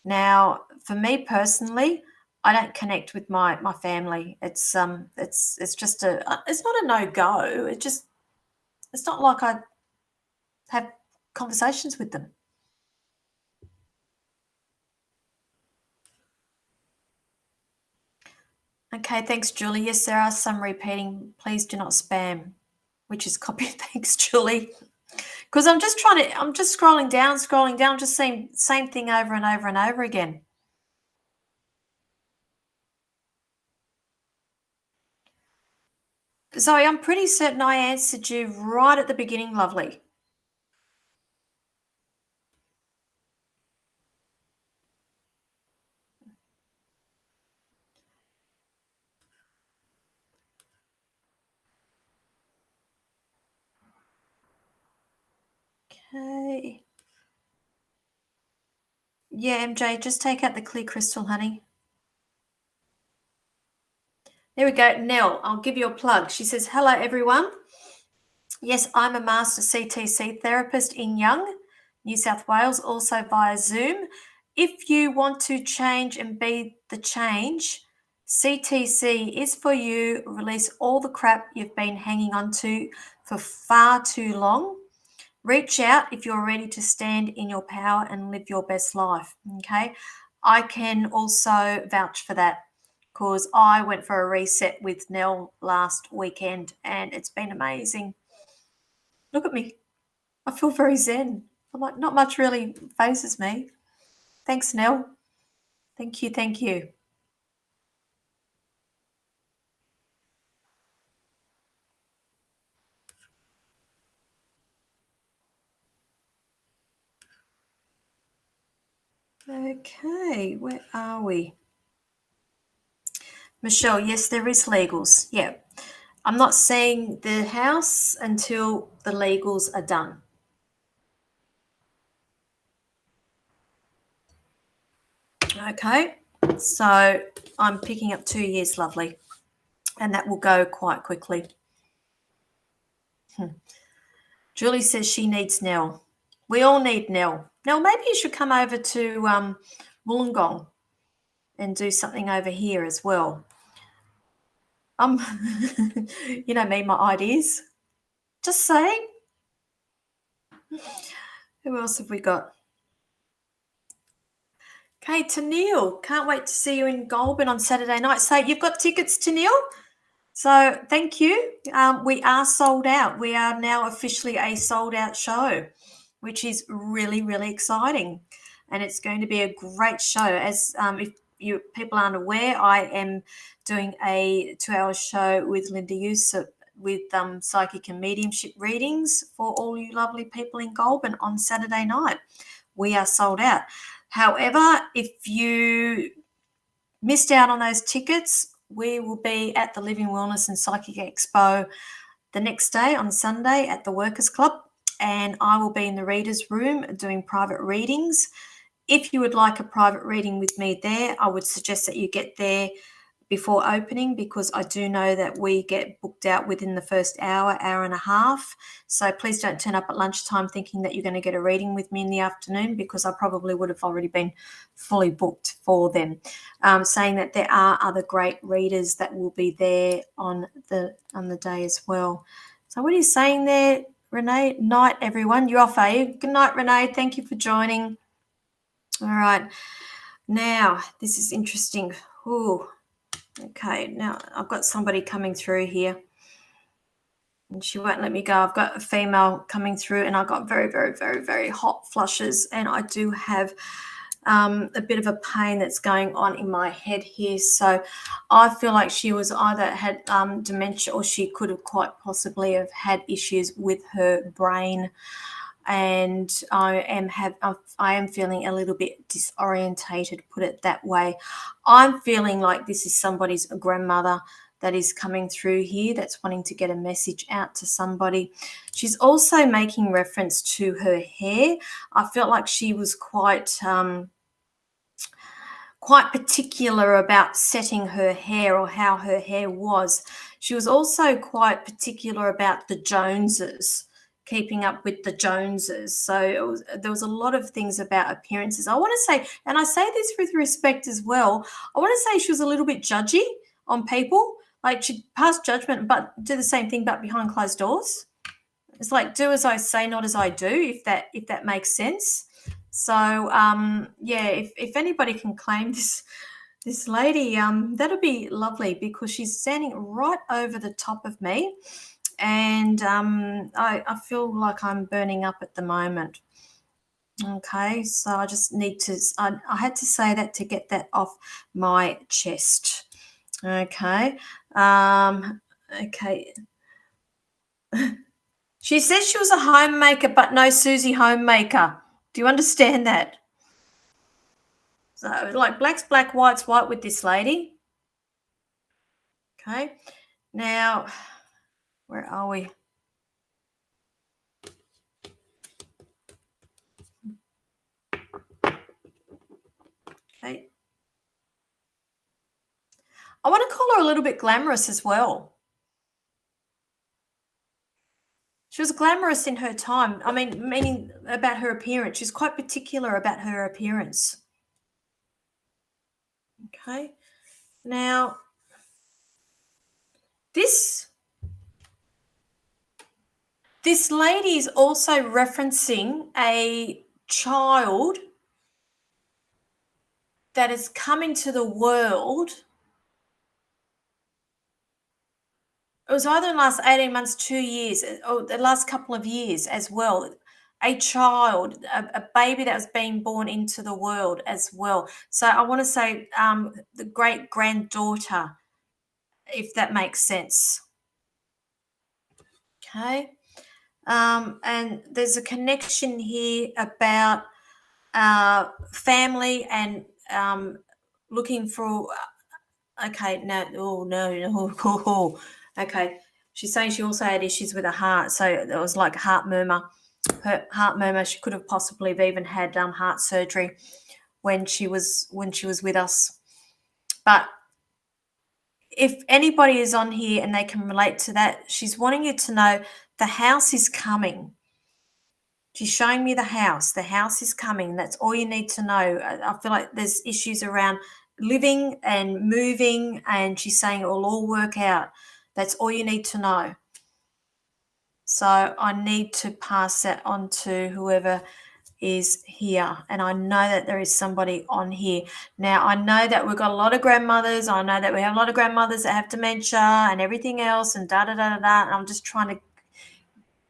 Now, for me personally, I don't connect with my family. It's just it's not a no-go. It's not like I have conversations with them. Okay, thanks, Julie. Yes, there are some repeating. Please do not spam, which is copy. Thanks, Julie. Because I'm just scrolling down, just seeing same thing over and over and over again. Zoe, I'm pretty certain I answered you right at the beginning, lovely. Okay. Yeah, MJ, just take out the clear crystal, honey. There we go. Nell, I'll give you a plug. She says, hello, everyone. Yes, I'm a master CTC therapist in Young, New South Wales, also via Zoom. If you want to change and be the change, CTC is for you. Release all the crap you've been hanging on to for far too long. Reach out if you're ready to stand in your power and live your best life. Okay. I can also vouch for that because I went for a reset with Nell last weekend and it's been amazing. Look at me. I feel very zen. I'm like, not much really phases me. Thanks, Nell. Thank you. Thank you. Okay, where are we? Michelle, yes, there is legals. Yeah. I'm not seeing the house until the legals are done. Okay. So I'm picking up 2 years, lovely. And that will go quite quickly. Julie says she needs Nell. We all need Nell. Nell, maybe you should come over to Wollongong and do something over here as well. You know me, my ideas. Just saying. Who else have we got? Okay, to Neil. Can't wait to see you in Goulburn on Saturday night. So you've got tickets to Neil? So thank you. We are sold out. We are now officially a sold out show, which is really, really exciting. And it's going to be a great show. As if you people aren't aware, I am doing a 2-hour show with Linda Yusuf with psychic and mediumship readings for all you lovely people in Goulburn on Saturday night. We are sold out. However, if you missed out on those tickets, we will be at the Living Wellness and Psychic Expo the next day on Sunday at the Workers Club, and I will be in the readers room doing private readings. If you would like a private reading with me there, I would suggest that you get there before opening, because I do know that we get booked out within the first hour, hour and a half. So please don't turn up at lunchtime thinking that you're going to get a reading with me in the afternoon, because I probably would have already been fully booked for them. Saying that there are other great readers that will be there on the day as well. So what are you saying there, Renee? Night, everyone. You're off, eh? Good night, Renee. Thank you for joining. All right. Now, this is interesting. Ooh. Okay, now I've got somebody coming through here and she won't let me go. I've got a female coming through and I've got very, very, very, very hot flushes, and I do have a bit of a pain that's going on in my head here. So I feel like she was either had dementia, or she could have quite possibly have had issues with her brain. And I am feeling a little bit disorientated, put it that way. I'm feeling like this is somebody's grandmother that is coming through here, that's wanting to get a message out to somebody. She's also making reference to her hair. I felt like she was quite particular about setting her hair, or how her hair was. She was also quite particular about the Joneses, keeping up with the Joneses. So there was a lot of things about appearances. I want to say, and I say this with respect as well, I want to say she was a little bit judgy on people. Like, she'd pass judgment, but do the same thing, but behind closed doors. It's like, do as I say, not as I do, if that makes sense. So yeah, if anybody can claim this lady, that'll be lovely, because she's standing right over the top of me, and I feel like I'm burning up at the moment. Okay, so I just need to, I had to say that to get that off my chest. Okay. Okay. She says she was a homemaker, but no Susie homemaker. Do you understand that? So, like, black's black, white's white with this lady. Okay. Now, where are we? Okay. I want to call her a little bit glamorous as well. She was glamorous in her time. I mean, meaning about her appearance. She's quite particular about her appearance. Okay. Now, this lady is also referencing a child that is coming to the world. It was either in the last 18 months, 2 years, or the last couple of years as well. a child, a baby that was being born into the world as well. So I want to say the great granddaughter, if that makes sense. Okay. And there's a connection here about family and looking for. Okay, no, oh no, no, okay. She's saying she also had issues with her heart, so it was like heart murmur. Her heart murmur. She could have possibly have even had heart surgery when she was with us. But if anybody is on here and they can relate to that, she's wanting you to know the house is coming. She's showing me the house. The house is coming. That's all you need to know. I feel like there's issues around living and moving, and she's saying it will all work out. That's all you need to know. So I need to pass that on to whoever is here. And I know that there is somebody on here. Now, I know that we've got a lot of grandmothers. I know that we have a lot of grandmothers that have dementia and everything else and da da da da da. And I'm just trying to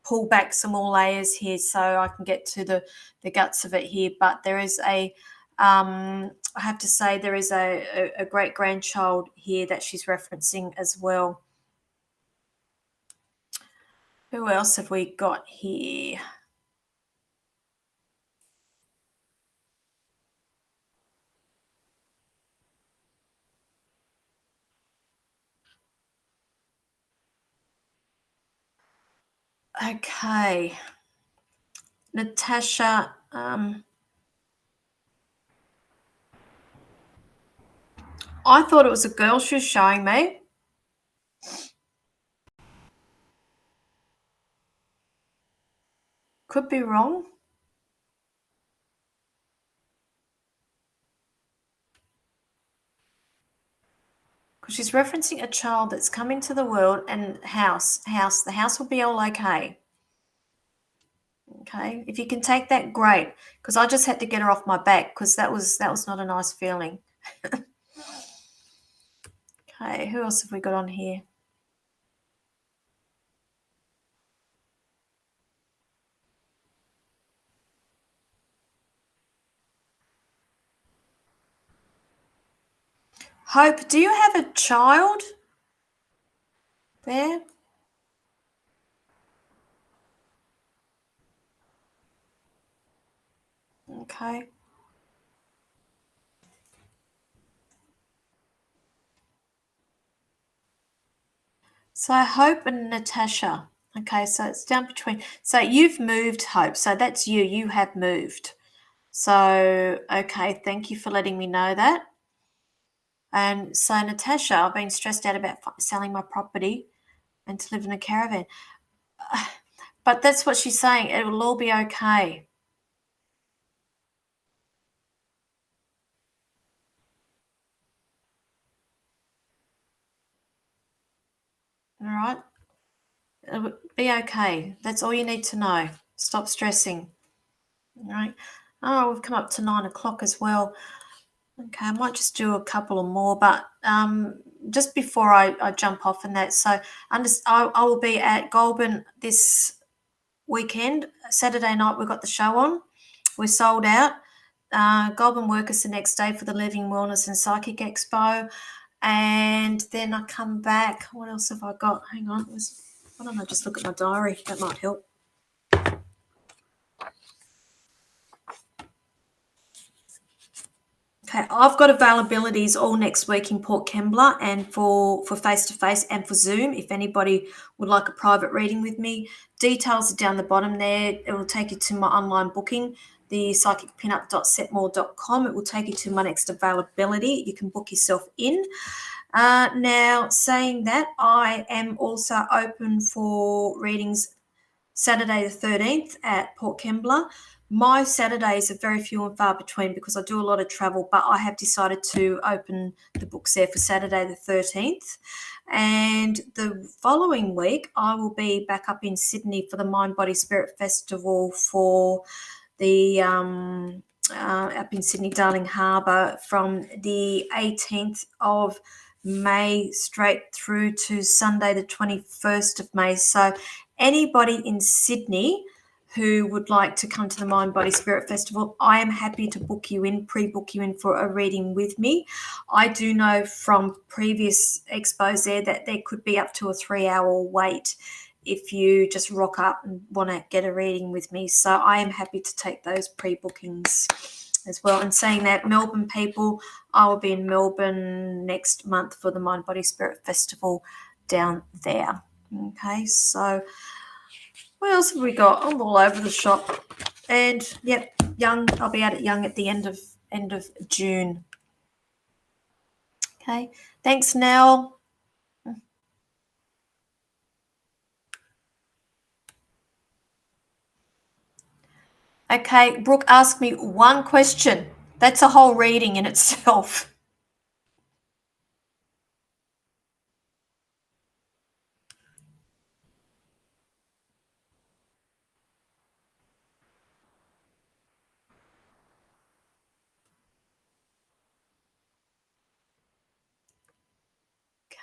pull back some more layers here so I can get to the guts of it here. But there is I have to say, there is a great grandchild here that she's referencing as well. Who else have we got here? Okay. Natasha, I thought it was a girl she was showing me. Could be wrong. Because she's referencing a child that's come into the world and the house. The house will be all okay. Okay, if you can take that, great. Because I just had to get her off my back because that was not a nice feeling. Okay, who else have we got on here? Hope, do you have a child there? Okay. So Hope and Natasha. Okay, so it's down between. So you've moved, Hope. So that's you. You have moved. So, okay, thank you for letting me know that. And so, Natasha, I've been stressed out about selling my property and to live in a caravan. But that's what she's saying. It will all be okay. All right. It'll be okay. That's all you need to know. Stop stressing. All right. Oh, we've come up to 9 o'clock as well. Okay, I might just do a couple of more, but just before I jump off in that, so I will be at Goulburn this weekend. Saturday night, we've got the show on. We're sold out. Goulburn Workers the next day for the Living Wellness and Psychic Expo. And then I come back. What else have I got? Hang on. Why don't I just look at my diary? That might help. Okay, I've got availabilities all next week in Port Kembla and for face-to-face and for Zoom. If anybody would like a private reading with me, details are down the bottom there. It will take you to my online booking, the psychicpinup.setmore.com. It will take you to my next availability. You can book yourself in. Now, saying that, I am also open for readings Saturday the 13th at Port Kembla. My Saturdays are very few and far between because I do a lot of travel, but I have decided to open the books there for Saturday the 13th. And the following week, I will be back up in Sydney for the Mind, Body, Spirit Festival for the up in Sydney, Darling Harbour, from the 18th of May straight through to Sunday the 21st of May. So anybody in Sydney, who would like to come to the Mind Body Spirit Festival, I am happy to pre-book you in for a reading with me. I do know from previous expos that there could be up to a 3-hour wait if you just rock up and want to get a reading with me. So I am happy to take those pre-bookings as well. And saying that, Melbourne people, I will be in Melbourne next month for the Mind Body Spirit Festival down there. Okay, so what else have we got? I'm all over the shop. And yep, Young, I'll be out at Young at the end of June. Okay, thanks, Nell. Okay, Brooke asked me one question. That's a whole reading in itself.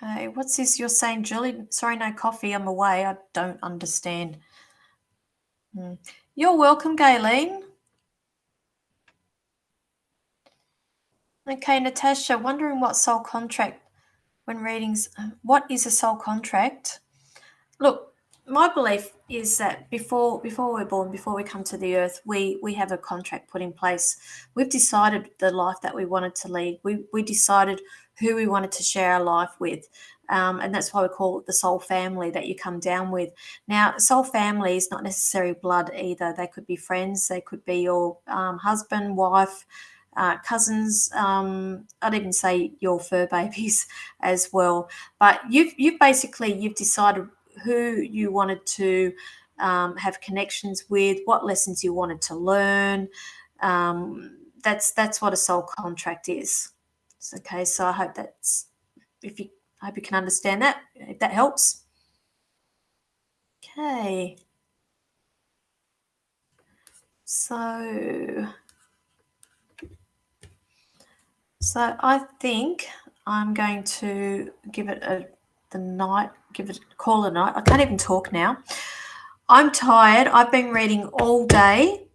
Okay, what's this you're saying, Julie? Sorry, no coffee. I'm away. I don't understand. You're welcome, Gayleen. Okay, Natasha, wondering what soul contract when readings. What is a soul contract? Look, my belief is that before we're born, before we come to the earth, we have a contract put in place. We've decided the life that we wanted to lead. We decided who we wanted to share our life with. And that's why we call it the soul family that you come down with. Now, soul family is not necessarily blood either. They could be friends. They could be your husband, wife, cousins. I'd even say your fur babies as well. But you've decided who you wanted to have connections with, what lessons you wanted to learn. That's what a soul contract is. Okay, so I hope I hope you can understand that, if that helps. Okay. So I think I'm going to give it call a night. I can't even talk now. I'm tired. I've been reading all day,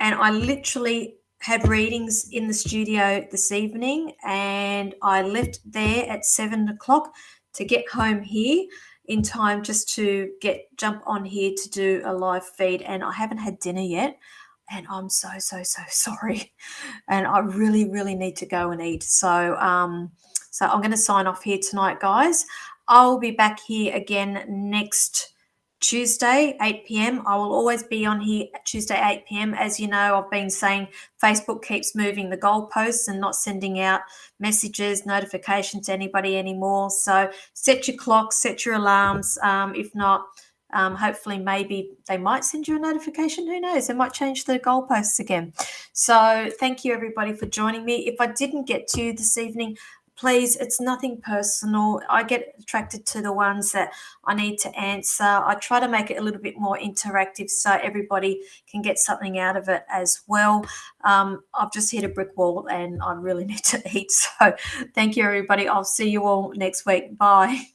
and I literally had readings in the studio this evening, and I left there at 7:00 to get home here in time just to jump on here to do a live feed, and I haven't had dinner yet, and I'm so sorry, and I really need to go and eat. So I'm going to sign off here tonight, guys. I'll be back here again next Tuesday, 8 p.m. I will always be on here Tuesday, 8 p.m. As you know, I've been saying Facebook keeps moving the goalposts and not sending out messages, notifications to anybody anymore. So set your clocks, set your alarms. If not, hopefully maybe they might send you a notification. Who knows? They might change the goalposts again. So thank you, everybody, for joining me. If I didn't get to you this evening, please, it's nothing personal. I get attracted to the ones that I need to answer. I try to make it a little bit more interactive so everybody can get something out of it as well. I've just hit a brick wall and I really need to eat. So thank you, everybody. I'll see you all next week. Bye.